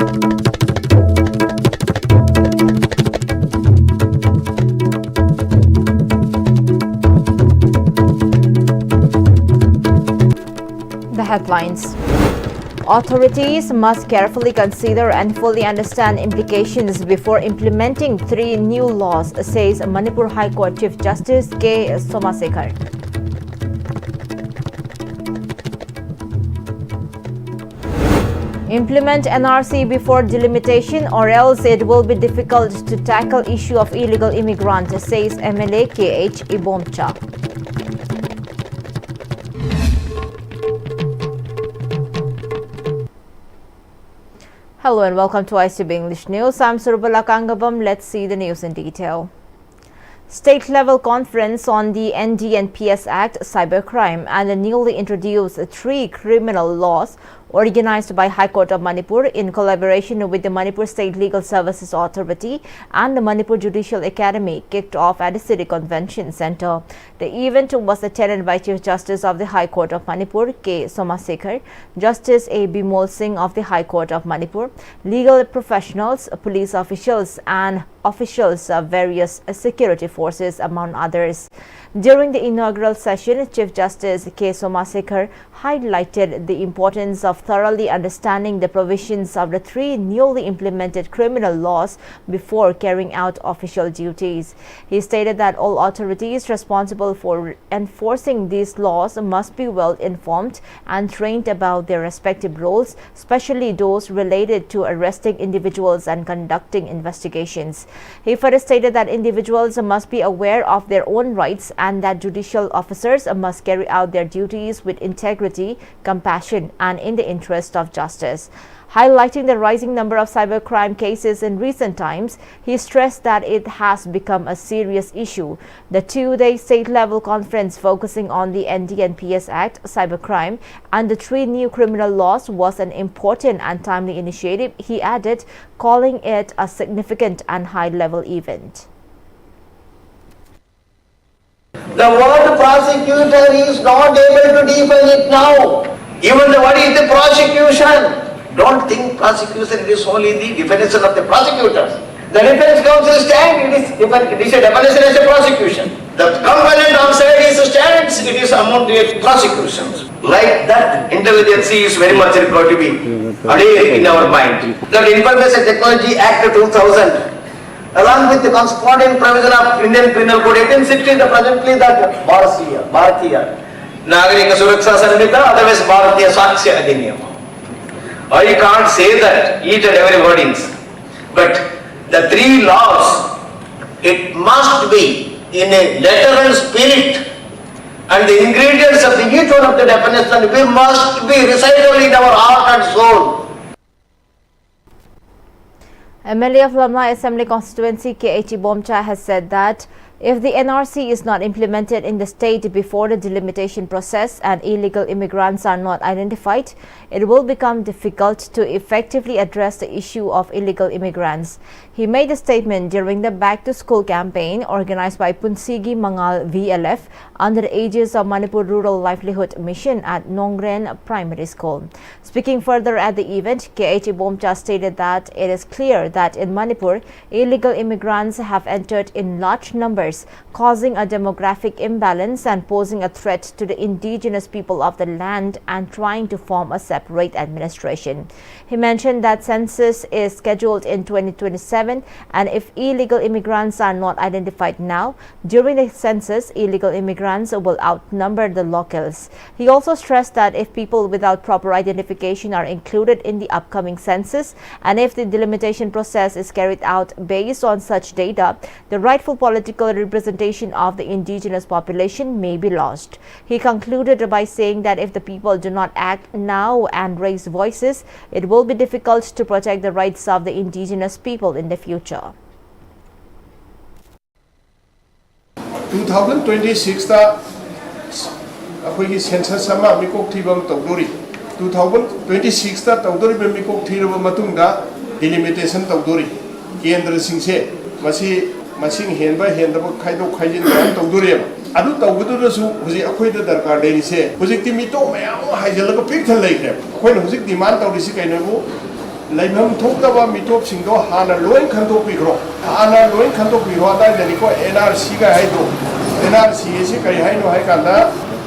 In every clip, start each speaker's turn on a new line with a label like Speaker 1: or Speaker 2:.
Speaker 1: The headlines. Authorities must carefully consider and fully understand implications before implementing 3 new laws, says Manipur High Court Chief Justice K. Somasekhar. Implement NRC before delimitation or else it will be difficult to tackle issue of illegal immigrant, says MLA K.H. Ibomcha. Hello and welcome to ICB English News. I'm Surbala Kangabam. Let's see the news in detail. State-level conference on the ND&PS Act, cybercrime, and the newly introduced 3 criminal laws organized by High Court of Manipur in collaboration with the Manipur State Legal Services Authority and the Manipur Judicial Academy kicked off at the City Convention Center. The event was attended by Chief Justice of the High Court of Manipur, K. Somasekhar, Justice A. Bimol Singh of the High Court of Manipur, legal professionals, police officials, and officials of various security forces, among others. During the inaugural session, Chief Justice K. Somasekhar highlighted the importance of thoroughly understanding the provisions of the 3 newly implemented criminal laws before carrying out official duties. He stated that all authorities responsible for enforcing these laws must be well informed and trained about their respective roles, especially those related to arresting individuals and conducting investigations. He further stated that individuals must be aware of their own rights and that judicial officers must carry out their duties with integrity, compassion, and in the interest of justice. Highlighting the rising number of cybercrime cases in recent times, he stressed that it has become a serious issue. The 2-day state-level conference focusing on the ND&PS Act, cybercrime, and the 3 new criminal laws was an important and timely initiative, he added, calling it a significant and high-level event.
Speaker 2: The word prosecutor is not able to define it now. Even what is the prosecution? Don't think prosecution is only the definition of the prosecutors. The defense counsel stand, it is a definition as a prosecution. The component of side is stands, it is among the prosecutions. Like that, intelligence is very much required to be adhered in our mind. The Information Technology Act 2000, along with the corresponding provision of Indian Penal Code 1860, the presently that Bharatiya Nagarika Suraksha Sanhita, otherwise Bharatiya Sakshya Adhiniyam. I can't say that each and every wordings, but the 3 laws, it must be in a letter and spirit, and the ingredients of each one of the definition we must be recited in our heart and soul.
Speaker 1: MLA of Lamla Assembly Constituency K.H. Ibomcha has said that if the NRC is not implemented in the state before the delimitation process and illegal immigrants are not identified, it will become difficult to effectively address the issue of illegal immigrants. He made a statement during the Back to School campaign organized by Punsigi Mangal VLF under the aegis of Manipur Rural Livelihood Mission at Nongren Primary School. Speaking further at the event, K.H. Ibomcha stated that it is clear that in Manipur, illegal immigrants have entered in large numbers, causing a demographic imbalance and posing a threat to the indigenous people of the land and trying to form a separate administration. He mentioned that census is scheduled in 2027, and if illegal immigrants are not identified now, during the census, illegal immigrants will outnumber the locals. He also stressed that if people without proper identification are included in the upcoming census, and if the delimitation process is carried out based on such data, the rightful political representation of the indigenous population may be lost. He concluded by saying that if the people do not act now and raise voices, it will be difficult to protect the rights of the indigenous people in the future.
Speaker 3: 2026 अखोई census अमा मिकोक थीबम तौदोरी 2026 तौदोरी बे मिकोक थीरब मतुंगा delimitation तौदोरी केंद्र सिंसे मसिंग हेनबा हेनदब खाइदो खाइजिन मान तौदोरी अदु तौबदुरसु हुजि अखोइद दरकार लेरिसे हुजिकति मितो मयाम हाइजलग pick थन लेख्रे अखोइन हुजिक demand तौरिसि कैनबु leibham thokdaba mitop singdo hana loin khantok bigro hana loin khantok bigro dai dani ko NRC ga haido NRC se kai haino hai kanda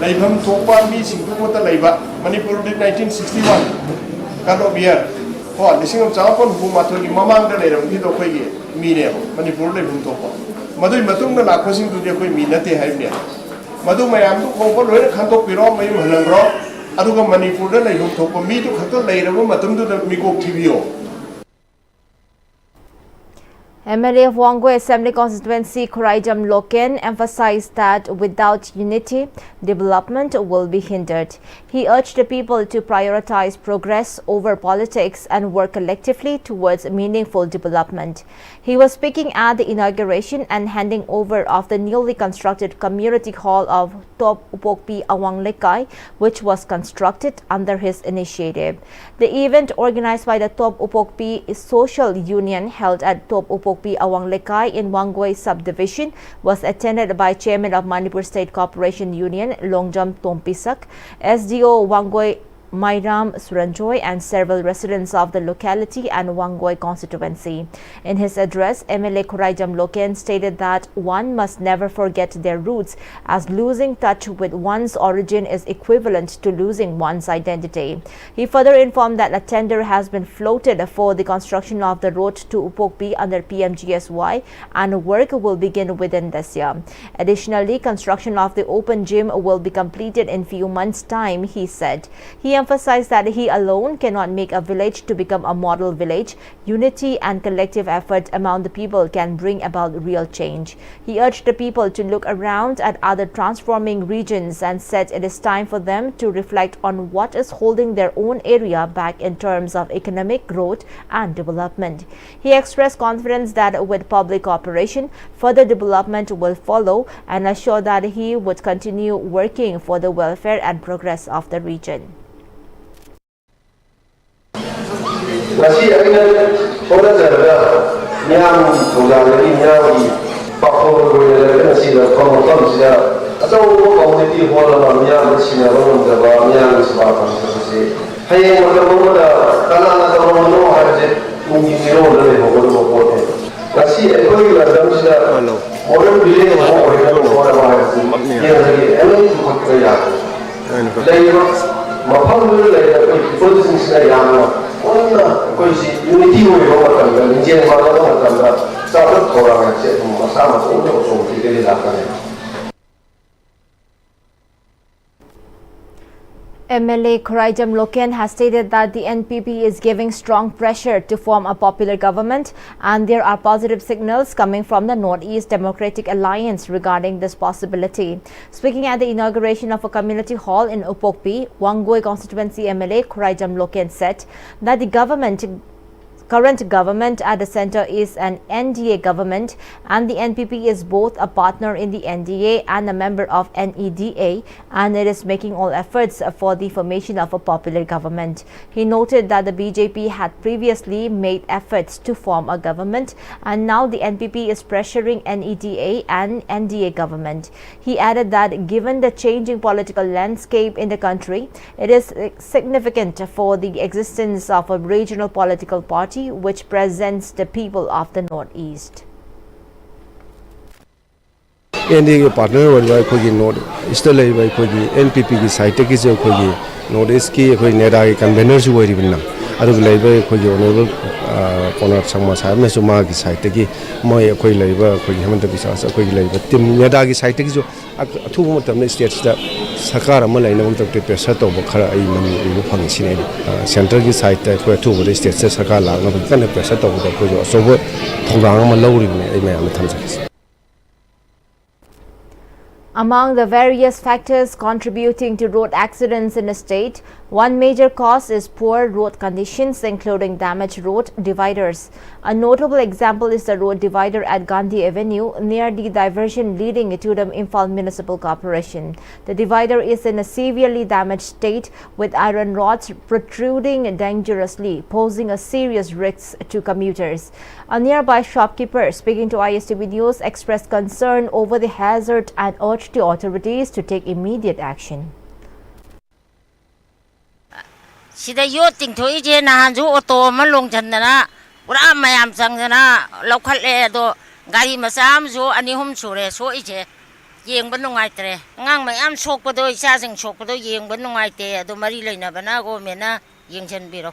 Speaker 3: leibham thokpa mi singdu ko ta leiba Manipur 1961 kalo biar ho lising chapon hu mathoni mamang da leiram gi do khoi gi mi ne Manipur leibham thokpa madui matung na lakho sing du de khoi mi nate hai ne madu mayam du ko ko loin khantok biro mai halang ro aduga Manipur da leibham thokpa mi du khato leirabo matum du mi ko thibio.
Speaker 1: MLA of Wangoi Assembly Constituency Khuraijam Loken emphasized that without unity, development will be hindered. He urged the people to prioritize progress over politics and work collectively towards meaningful development. He was speaking at the inauguration and handing over of the newly constructed community hall of Top Upokpi Awang Lekai, which was constructed under his initiative. The event, organized by the Top Upokpi Social Union, held at Top Upokpi Awang Lekai in Wangoi subdivision, was attended by Chairman of Manipur State Corporation Union Longjam Tompisak, SDO Wangoi Mairam Suranjoy, and several residents of the locality and Wangoi constituency. In his address, MLA Khuraijam Loken stated that one must never forget their roots, as losing touch with one's origin is equivalent to losing one's identity. He further informed that a tender has been floated for the construction of the road to Upokpi under PMGSY, and work will begin within this year. Additionally, construction of the open gym will be completed in few months' time, he said. He emphasized that he alone cannot make a village to become a model village. Unity and collective effort among the people can bring about real change. He urged the people to look around at other transforming regions and said it is time for them to reflect on what is holding their own area back in terms of economic growth and development. He expressed confidence that with public cooperation, further development will follow, and assured that he would continue working for the welfare and progress of the region.
Speaker 4: Nasi aina orang cerita yang tunggal lagi yang di pakor boleh nasi dah kamu sudah atau komuniti orang yang bersih orang jaga yang sebab seperti hai macam mana kalau ada orang mana harus mungkin orang dari orang nasi ekor dalam sudah orang pilih orang harus yang lagi ini kerja lain macam lain produksi sudah yang unity
Speaker 1: MLA Khuraijam Loken has stated that the NPP is giving strong pressure to form a popular government, and there are positive signals coming from the Northeast Democratic Alliance regarding this possibility. Speaking at the inauguration of a community hall in Upokpi, Wangoi constituency MLA Khuraijam Loken said that the current government at the center is an NDA government, and the NPP is both a partner in the NDA and a member of NEDA, and it is making all efforts for the formation of a popular government. He noted that the BJP had previously made efforts to form a government, and now the NPP is pressuring NEDA and NDA government. He added that given the changing political landscape in the country, it is significant for the existence of a regional political party which presents the people of the Northeast.
Speaker 5: NDA partner world कोई north east ले भाई कोई NPP की site की जो कोई north east की कोई नेता के कन्वेनर जो हुई बिना अरुग ले भाई कोई ऑनरेबल कॉर्नर संगमा साहब में जो माँ की साइट की मैं कोई ले भाई कोई हेमंत बिस्वा कोई ले भाई टीम नेता की साइट की जो अथुब मतलब में स्टेट्स दा सरकार अमल लाइन मतलब पे प्रेशर तो बखरा आई मन वो फंक्शन है सेंटर की साइट कोई अथुब स्टेट से सरकार लागना बकने प्रेशर तो बखरा कोई जो सब थोड़ा में लौरी में आई मैं आने थम
Speaker 1: Among the various factors contributing to road accidents in the state, one major cause is poor road conditions, including damaged road dividers. A notable example is the road divider at Gandhi Avenue near the diversion leading to the Imphal Municipal Corporation. The divider is in a severely damaged state with iron rods protruding dangerously, posing a serious risk to commuters. A nearby shopkeeper speaking to ISTV News expressed concern over the hazard and urged the authorities to take immediate action.
Speaker 6: Sida yoting to ije na hanju oto malong chandana ura mayam changjana lokal do gari masam jo anihum sure so ije yeng banungai tre ngang mayam sok pado isa sing sok pado yeng banungai te do mari leina bana go mena yeng chen biro.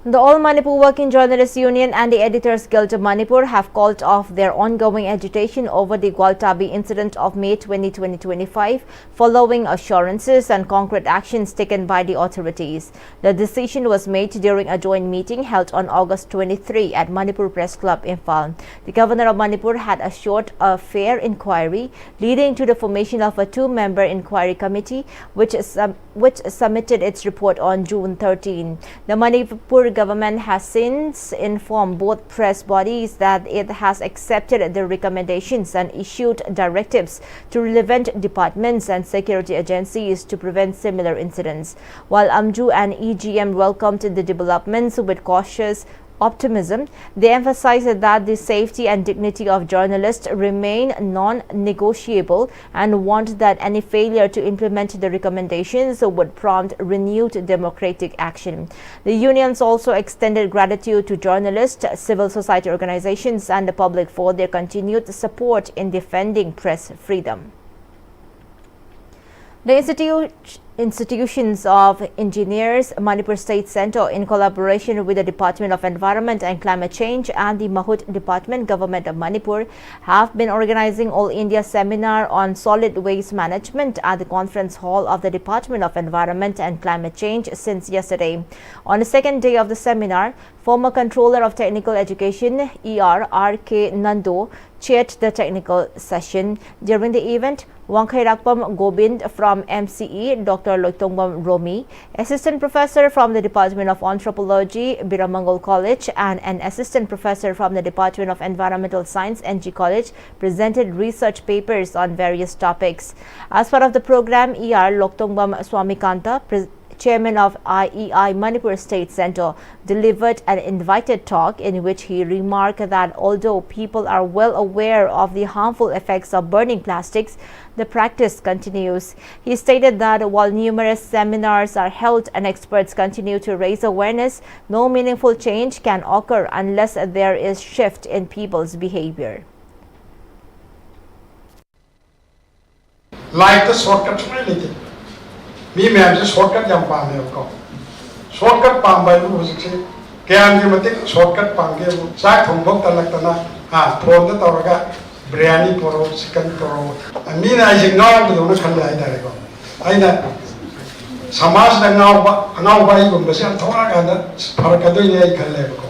Speaker 1: The All Manipur Working Journalists Union and the Editors Guild of Manipur have called off their ongoing agitation over the Gwaltabi incident of May 2025, following assurances and concrete actions taken by the authorities. The decision was made during a joint meeting held on August 23 at Manipur Press Club, Imphal. The Governor of Manipur had assured a fair inquiry, leading to the formation of a two-member inquiry committee, which submitted its report on June 13. The Manipur government has since informed both press bodies that it has accepted the recommendations and issued directives to relevant departments and security agencies to prevent similar incidents. While AMJU and EGM welcomed the developments with cautious optimism, they emphasized that the safety and dignity of journalists remain non-negotiable and warned that any failure to implement the recommendations would prompt renewed democratic action. The unions also extended gratitude to journalists, civil society organizations, and the public for their continued support in defending press freedom. The Institutions of Engineers Manipur State Centre, in collaboration with the Department of Environment and Climate Change and the Mahut Department, Government of Manipur, have been organizing All India Seminar on Solid Waste Management at the Conference Hall of the Department of Environment and Climate Change since yesterday. On the second day of the seminar, former Controller of Technical Education ER R.K. Nando chaired the technical session. During the event, Wangkhairakpam Gobind from MCE, Dr. Loitongbam Romi, Assistant Professor from the Department of Anthropology, Biramangol College, and an Assistant Professor from the Department of Environmental Science, NG College, presented research papers on various topics. As part of the program, ER Loitongbam Swamikanta, Chairman of IEI Manipur State Centre, delivered an invited talk in which he remarked that although people are well aware of the harmful effects of burning plastics, the practice continues. He stated that while numerous seminars are held and experts continue to raise awareness, no meaningful change can occur unless there is shift in people's behavior.
Speaker 7: Like the shortcut reality. Me ma'am से shortcut जम पामे को shortcut palm bye वो जिसे क्या हम जो मतलब shortcut palm के वो साथ हम बहुत तलक तना हाँ फोन तो तौरगा बिरयानी परो चिकन परो मी ना इसे गाँव के दोनों खंड आये तारे को आये ना समाज ना गाँव बाई को बस हम थोड़ा कहना फर्क तो ये ही खंड ले को.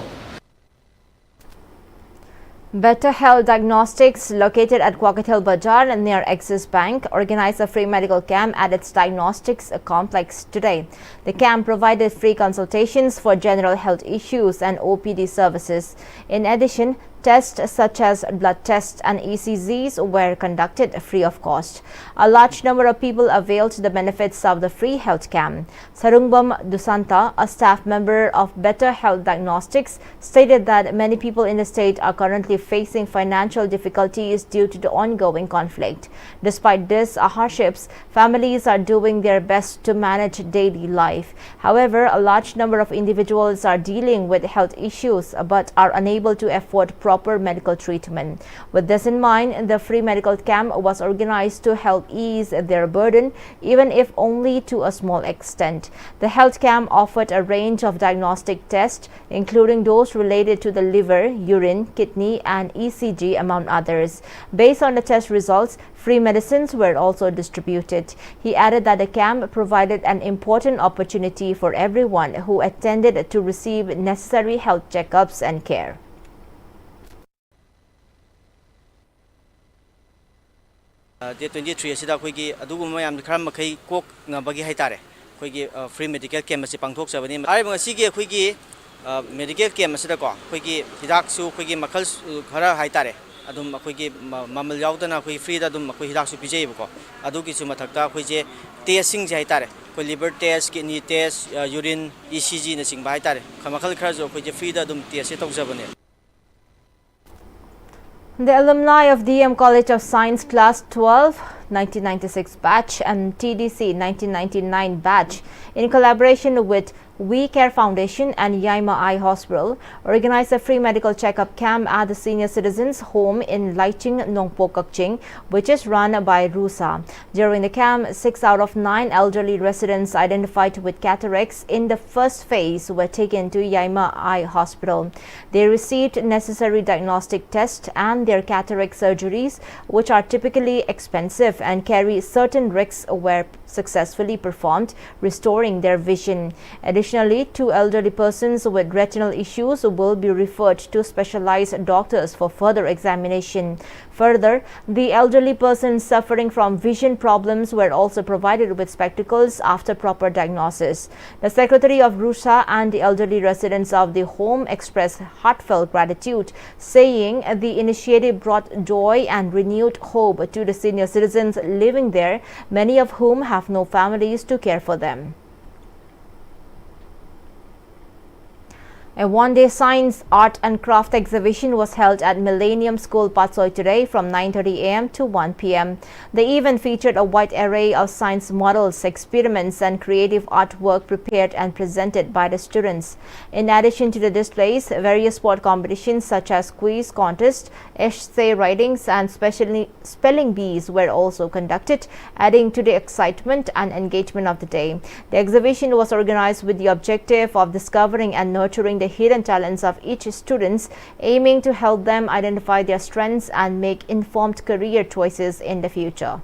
Speaker 1: Better Health Diagnostics, located at Kwakatel Bazaar near Axis Bank, organized a free medical camp at its diagnostics complex today. The camp provided free consultations for general health issues and OPD services. In addition, tests such as blood tests and ECGs were conducted free of cost. A large number of people availed the benefits of the free health camp. Sarungbam Dusanta, a staff member of Better Health Diagnostics, stated that many people in the state are currently facing financial difficulties due to the ongoing conflict. Despite these hardships, families are doing their best to manage daily life. However, a large number of individuals are dealing with health issues but are unable to afford proper medical treatment. With this in mind, the free medical camp was organized to help ease their burden, even if only to a small extent. The health camp offered a range of diagnostic tests, including those related to the liver, urine, kidney, and ECG, among others. Based on the test results, free medicines were also distributed. He added that the camp provided an important opportunity for everyone who attended to receive necessary health checkups and care.
Speaker 8: Day 23 asida akhoi adugu mayam khara makhai kok ngabagi haitare akhoi free medical camp ase pangthok sabani ai ngasi gi akhoi medical camp asida ko akhoi hidak su akhoi makhal khara haitare adum akhoi mamal yaudana akhoi free da adum akhoi hidak su pijai ko adugi su mathakta akhoi je testing je haitare akhoi liver test, kidney test, urine, ECG na singba haitare makhal khara jo akhoi je free da adum test se tawjabane.
Speaker 1: The alumni of DM College of Science Class 12 1996 batch and TDC 1999 batch, in collaboration with We Care Foundation and Yaima Eye Hospital, organized a free medical checkup camp at the senior citizens home in Laiching, Nongpo, Kakching, which is run by RUSA. During the camp, 6 out of 9 elderly residents identified with cataracts in the first phase were taken to Yaima Eye Hospital. They received necessary diagnostic tests and their cataract surgeries, which are typically expensive and carry certain risks, were successfully performed, restoring their vision. Additionally, 2 elderly persons with retinal issues will be referred to specialized doctors for further examination. Further, the elderly persons suffering from vision problems were also provided with spectacles after proper diagnosis. The Secretary of RUSA and the elderly residents of the home expressed heartfelt gratitude, saying the initiative brought joy and renewed hope to the senior citizens living there, many of whom have no families to care for them. A one-day science, art and craft exhibition was held at Millennium School, Patsoi today from 9:30 a.m. to 1 p.m. The event featured a wide array of science models, experiments and creative artwork prepared and presented by the students. In addition to the displays, various sport competitions such as quiz contest, essay writings and spelling bees were also conducted, adding to the excitement and engagement of the day. The exhibition was organized with the objective of discovering and nurturing the hidden talents of each student, aiming to help them identify their strengths and make informed career choices in the future.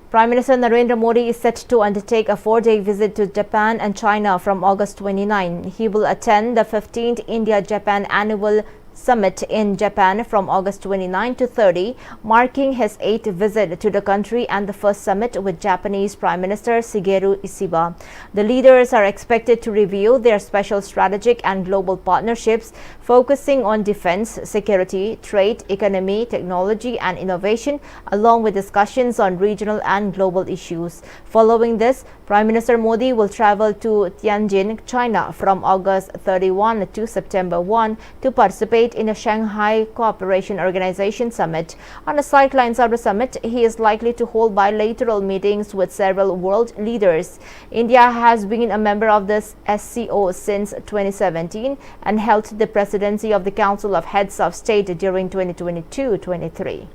Speaker 1: Prime Minister Narendra Modi is set to undertake a 4-day visit to Japan and China from August 29. He will attend the 15th India-Japan Annual Summit in Japan from August 29 to 30, marking his 8th visit to the country and the first summit with Japanese Prime Minister Shigeru Ishiba. The leaders are expected to review their special strategic and global partnerships, focusing on defense, security, trade, economy, technology and innovation, along with discussions on regional and global issues. Following this, Prime Minister Modi will travel to Tianjin, China from August 31 to September 1 to participate in the Shanghai Cooperation Organization Summit. On the sidelines of the summit, he is likely to hold bilateral meetings with several world leaders. India has been a member of this SCO since 2017 and held the presidency of the Council of Heads of State during 2022-23.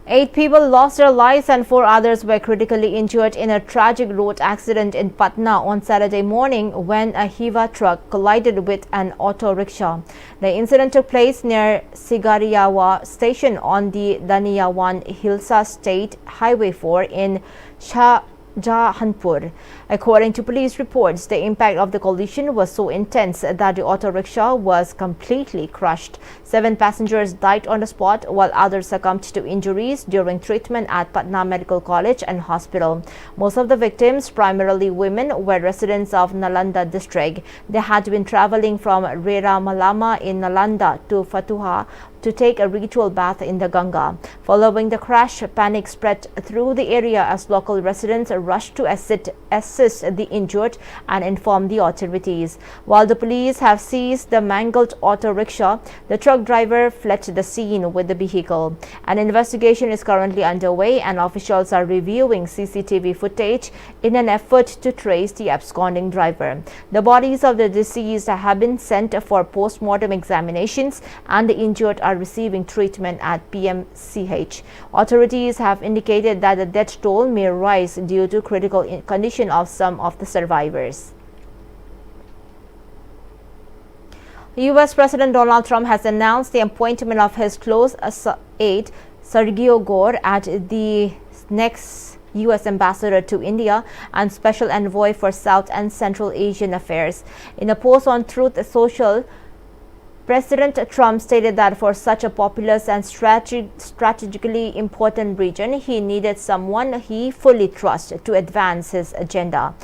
Speaker 1: 8 people lost their lives and 4 others were critically injured in a tragic road accident in Patna on Saturday morning when a Hiva truck collided with an auto rickshaw. The incident took place near Sigariyawa station on the Daniyawan Hilsa State Highway 4 in Shahjahanpur. According to police reports, the impact of the collision was so intense that the auto rickshaw was completely crushed. 7 passengers died on the spot, while others succumbed to injuries during treatment at Patna Medical College and Hospital. Most of the victims, primarily women, were residents of Nalanda district. They had been traveling from Rera Malama in Nalanda to Fatuha to take a ritual bath in the Ganga. Following the crash, panic spread through the area as local residents rushed to assist the injured and inform the authorities. While the police have seized the mangled auto rickshaw, the truck driver fled the scene with the vehicle. An investigation is currently underway and officials are reviewing CCTV footage in an effort to trace the absconding driver. The bodies of the deceased have been sent for post-mortem examinations and the injured are receiving treatment at Pm-Chtv. Authorities have indicated that the death toll may rise due to critical condition of some of the survivors. U.S. President Donald Trump has announced the appointment of his close aide, Sergio Gore, as the next U.S. Ambassador to India and Special Envoy for South and Central Asian Affairs. In a post on Truth Social, President Trump stated that for such a populous and strategically important region, he needed someone he fully trusts to advance his agenda.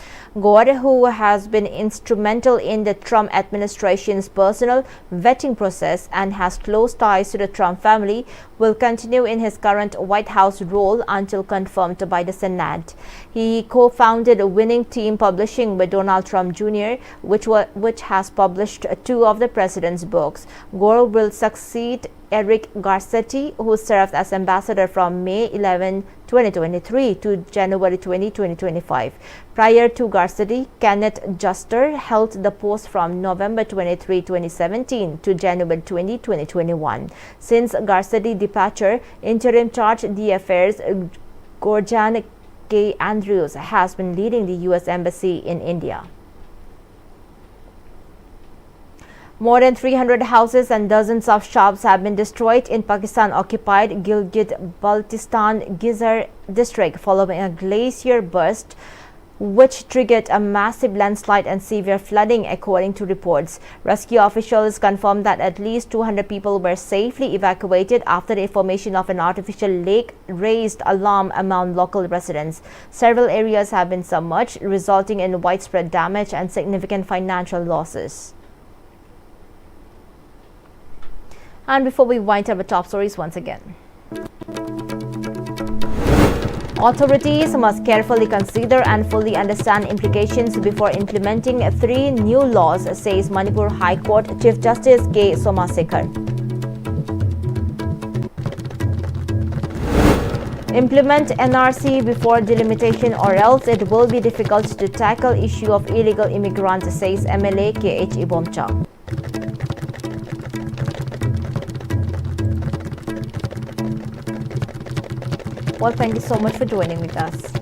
Speaker 1: Gore, who has been instrumental in the Trump administration's personal vetting process and has close ties to the Trump family, will continue in his current White House role until confirmed by the Senate. He co-founded Winning Team Publishing with Donald Trump Jr., which has published 2 of the president's books. Gore will succeed Eric Garcetti, who served as ambassador from May 11, 2023 to January 20, 2025. Prior to Garcetti, Kenneth Juster held the post from November 23, 2017 to January 20, 2021. Since Garcetti's departure, interim charge d'affaires Gorjan K. Andrews has been leading the U.S. Embassy in India. More than 300 houses and dozens of shops have been destroyed in Pakistan-occupied Gilgit-Baltistan Gizar district following a glacier burst, which triggered a massive landslide and severe flooding, according to reports. Rescue officials confirmed that at least 200 people were safely evacuated after the formation of an artificial lake raised alarm among local residents. Several areas have been submerged, resulting in widespread damage and significant financial losses. And before we wind up the top stories once again, authorities must carefully consider and fully understand implications before implementing 3 new laws, says Manipur High Court Chief Justice K. Somasekhar. Implement NRC before delimitation or else it will be difficult to tackle issue of illegal immigrants, says MLA K.H. Ibomcha. Well, thank you so much for joining with us.